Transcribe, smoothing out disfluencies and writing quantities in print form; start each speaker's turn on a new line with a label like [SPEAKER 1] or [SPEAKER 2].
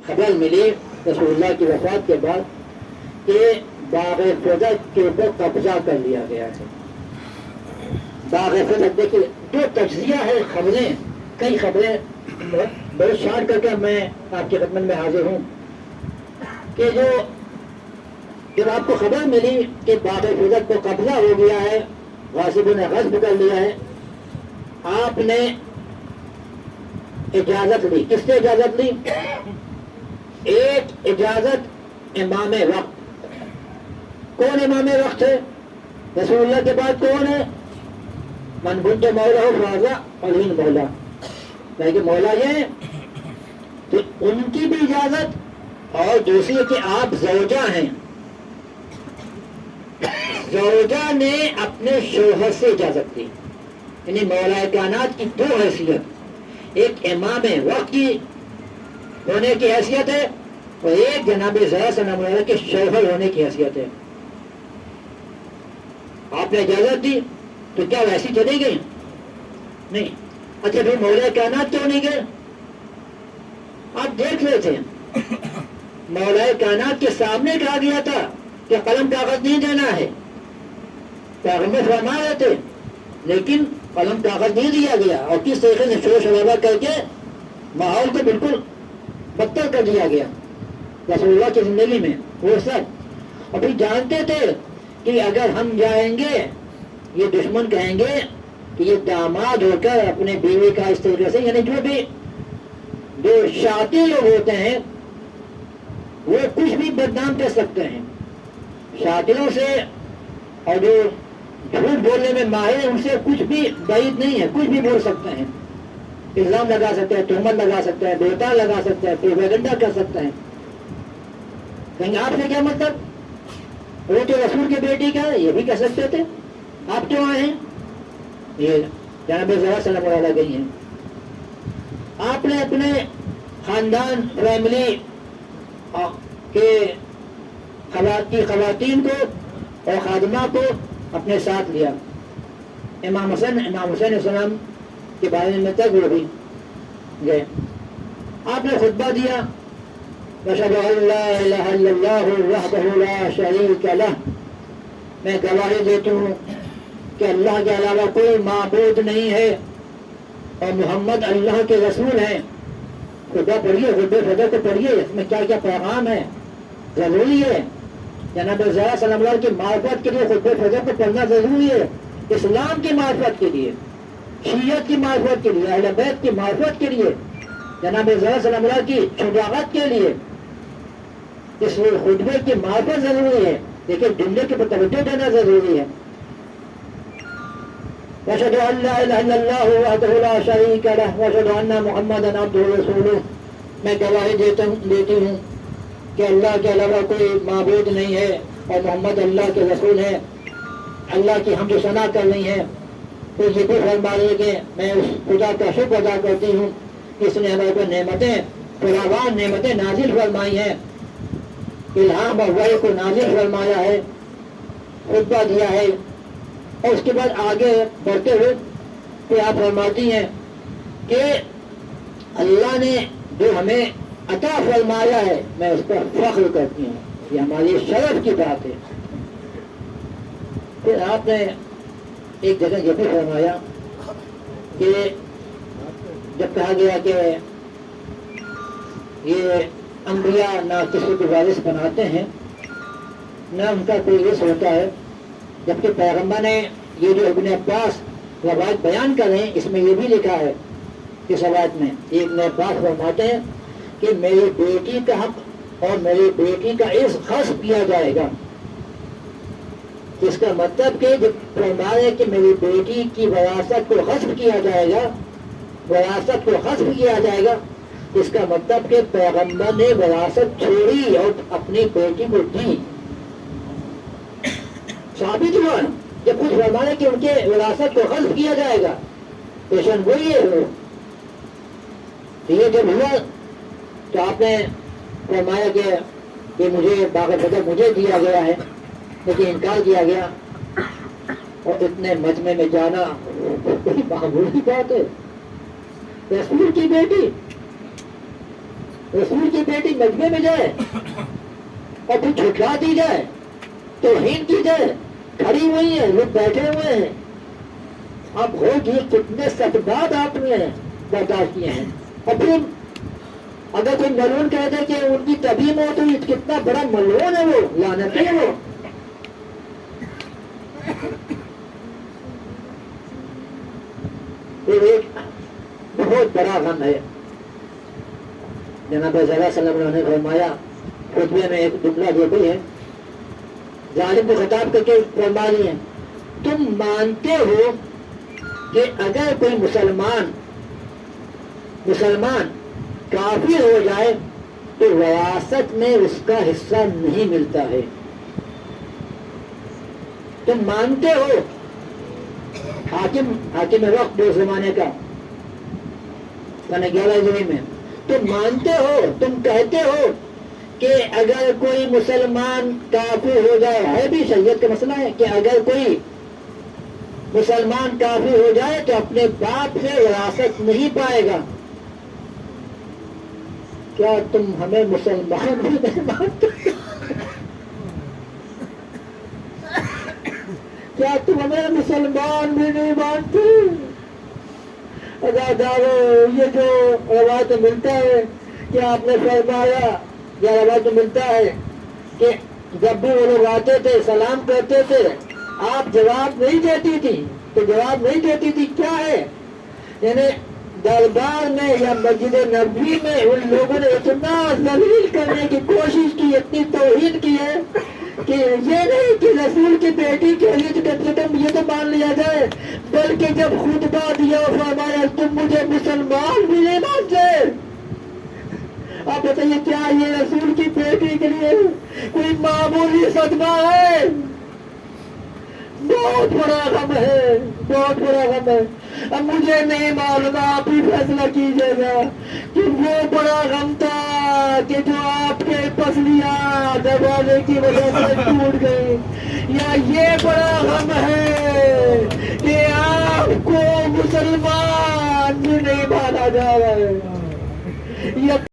[SPEAKER 1] خبر ملی رسول اللہ کی وفات کے بعد کہ باغ فضل کے اوپر قبضہ کر لیا گیا ہے. باغ فضل دیکھیے جو تجزیہ ہے خبریں، کئی خبریں بہت شارٹ کر کے میں آپ کی خدمت میں حاضر ہوں کہ جو جب آپ کو خبر ملی کہ باغ فضل کو قبضہ ہو گیا ہے، غاصبوں نے غصب کر لیا ہے، آپ نے اجازت لی. کس سے اجازت لی؟ ایک اجازت امام وقت. کون امام وقت ہے؟ رسول اللہ کے بعد کون ہے؟ من کنت مولا ہو فاضا علی مولا، کہ مولا یہ تو ان کی بھی اجازت، اور دوسری کہ آپ زوجہ ہیں. زوجہ نے اپنے شوہر سے اجازت دی. یعنی مولا کائنات کی دو حیثیت، ایک امام وقت کی ہونے کی حیثیت ہے اور ایک جناب زہرا صلی اللہ علیہ وسلم کے شوہر ہونے کی حیثیت ہے. آپ نے اجازت دی تو کیا ویسی چلی گئی؟ نہیں. اچھا پھر مولا کائنات کیوں نہیں گئے؟ آپ دیکھ رہے تھے مولا کائنات کے سامنے کہا گیا تھا کہ قلم کاغذ نہیں دینا ہے، پیغمبر فرما رہے تھے، لیکن قلم کاغذ نہیں دیا گیا اور کس طریقے سے شور شرابہ کر کے ماحول کو بالکل بدتر کر دیا گیا رسول اللہ کی زندگی میں. وہ سب ابھی جانتے تھے کہ اگر ہم جائیں گے یہ دشمن کہیں گے کہ یہ داماد ہو کر اپنے بیوی کا اس طریقے سے، یعنی جو شاطر لوگ ہوتے ہیں وہ کچھ بھی بدنام کر سکتے ہیں. شاطروں سے اور جو جھوٹ بولنے میں ماہر ہیں ان سے کچھ بھی بعید نہیں ہے، کچھ بھی بول سکتے ہیں، الزام لگا سکتے ہیں، تہمت لگا سکتے ہیں، بہتان لگا سکتے ہیں، پروپیگنڈا کر سکتے ہیں. کہیں آپ سے کیا مطلب، وہ تو رسول کی بیٹی کا ہے، یہ بھی کہہ سکتے تھے. آپ کیوں آئے ہیں؟ یہ جناب زہرا صلی اللہ علیہ گئی ہیں. آپ نے اپنے خاندان فیملی کے خواتین کو اور خادمہ کو اپنے ساتھ لیا. امام حسین السلام کے بارے میں تک وہ بھی گئے. آپ نے خطبہ دیا، وَأَشْهَدُ أَن لَا إِلَٰهَ إِلَّا اللَّهُ وَحْدَهُ لَا شَرِيكَ لَهُ، میں گواہی دیتا ہوں کہ اللہ کے علاوہ کوئی معبود نہیں ہے اور محمد اللہ کے رسول ہیں. خطبہ پڑھیے، خطبہ فجر کو پڑھیے، اس میں کیا کیا پیغام ہے. ضروری ہے جناب زہرا صلی اللہ علیہ وسلم کی معرفت کے لیے خطبہ فجر کو پڑھنا ضروری ہے. اسلام کی معرفت کے لیے، شیعت کی معرفت کے لیے، اہل بیت کی معرفت کے لیے، جناب زہرا صلی اللہ علیہ کی شجاعت کے لیے اس خطبے کی معرفت ضروری ہے، لیکن جملے کے پر توجہ دینا ضروری ہے. وَأَشْهَدُ أَن لَا إِلَٰهَ إِلَّا اللَّهُ وَحْدَهُ لَا شَرِيكَ لَهُ وَأَشْهَدُ أَنَّ مُحَمَّدًا عَبْدُهُ وَرَسُولُهُ، میں گواہی دیتی ہوں کہ اللہ کے علاوہ کوئی معبود نہیں ہے اور محمد اللہ کے رسول ہے. اللہ کی حمد و ثنا کرنی ہے. تو یہ بھی فرما رہے کہ میں اس خدا کا شکر ادا کرتی ہوں، اس نے ہمارے پر نعمتیں فراوان نعمتیں نازل فرمائی ہیں، الہام اور وحی کو نازل فرمایا ہے، خطبہ دیا ہے. اور اس کے بعد آگے بڑھتے ہوئے کہ آپ فرماتی ہیں کہ اللہ نے جو ہمیں عطا فرمایا ہے میں اس پر فخر کرتی ہوں، یہ ہماری شرف کی بات ہے. پھر آپ نے ایک جگہ یہ بھی فرمایا کہ جب کہا گیا کہ یہ انبیاء نہ کسی کو وارث بناتے ہیں نہ ان کا کوئی رث ہوتا ہے، جبکہ پیغمبر نے یہ جو ابن عباس روایت بیان کر رہے ہیں اس میں یہ بھی لکھا ہے اس روایت میں، یہ ابن عباس فرماتے ہیں کہ میری بیٹی کا حق اور میری بیٹی کا عزت غصب کیا جائے گا. اس کا مطلب کہ جب فرمائے کہ میری بیٹی کی وراثت کو غصب کیا جائے گا، وراثت کو غصب کیا جائے گا، اس کا مطلب کہ پیغمبر نے وراثت چھوڑی اور اپنی بیٹی کو دی. ثابت ہوا جب کچھ فرمانے کہ ان کے وراثت کو غصب کیا جائے گا، پیشن گوئی ہے. یہ جب ہوا تو آپ نے فرمایا کہ مجھے باغ بدر مجھے دیا گیا ہے، لیکن انکار کیا گیا. اور اتنے مجمع میں جانا کوئی معمولی بات ہے؟ رسول کی بیٹی رسول کی بیٹی مجمع میں جائے اور پھر جھٹلا دی جائے، توہین کی جائے، کھڑی ہوئی ہیں، لوگ بیٹھے ہوئے ہیں، اب ہوگی کتنے ستباد آپ نے برداشت کیے ہیں. اور پھر اگر کوئی ملعون کہہ دے کہ ان کی تبھی موت ہوئی، کتنا بڑا ملعون ہے وہ، لعنتی ہے وہ. ایک بہت بڑا غم ہے. جناب صلی اللہ علیہ وسلم نے فرمایا خطبے میں ایک جملہ جو بھی ہے، ظالم کو خطاب کر کے فرما لیے، تم مانتے ہو کہ اگر کوئی مسلمان کافر ہو جائے تو وراثت میں اس کا حصہ نہیں ملتا ہے. تم مانتے ہو، حاکم وقت دو زمانے کا سن 11 میں، تم مانتے ہو، تم کہتے ہو کہ اگر کوئی مسلمان کافر ہو جائے، ہے بھی شریعت کا مسئلہ ہے کہ اگر کوئی مسلمان کافر ہو جائے تو اپنے باپ سے وراثت نہیں پائے گا. کیا تم ہمیں مسلمان بھی نہیں مانتے؟ کیا تم ہمیں مسلمان بھی نہیں مانتے؟ یہ جو روایت ملتا ہے کہ آپ نے فرمایا، یا روایت ملتا ہے کہ جب بھی وہ لوگ آتے تھے سلام کرتے تھے، آپ جواب نہیں دیتی تھی، تو جواب نہیں دیتی تھی کیا ہے؟ یعنی دربار میں یا مسجد نبوی میں ان لوگوں نے اتنا ذلیل کرنے کی کوشش کی، اتنی توہین کی ہے کہ یہ نہیں کہ رسول کی بیٹی کے لیے کم سے کم یہ تو مان لیا جائے، بلکہ جب خطبہ دیا فرمایا تم مجھے مسلمان بھی نہیں مانتے. آپ بتائیے کیا یہ رسول کی بیٹی کے لیے کوئی معمولی صدمہ ہے؟ بہت بڑا غم ہے، بہت بڑا غم ہے. اب مجھے نہیں معلوم، آپ ہی فیصلہ کیجیے گا کہ وہ بڑا غم تھا کہ جو آپ کے پسلیاں دروازے کی وجہ سے ٹوٹ گئی، یا یہ بڑا غم ہے کہ آپ کو مسلمان بھی نہیں مانا جا رہا ہے.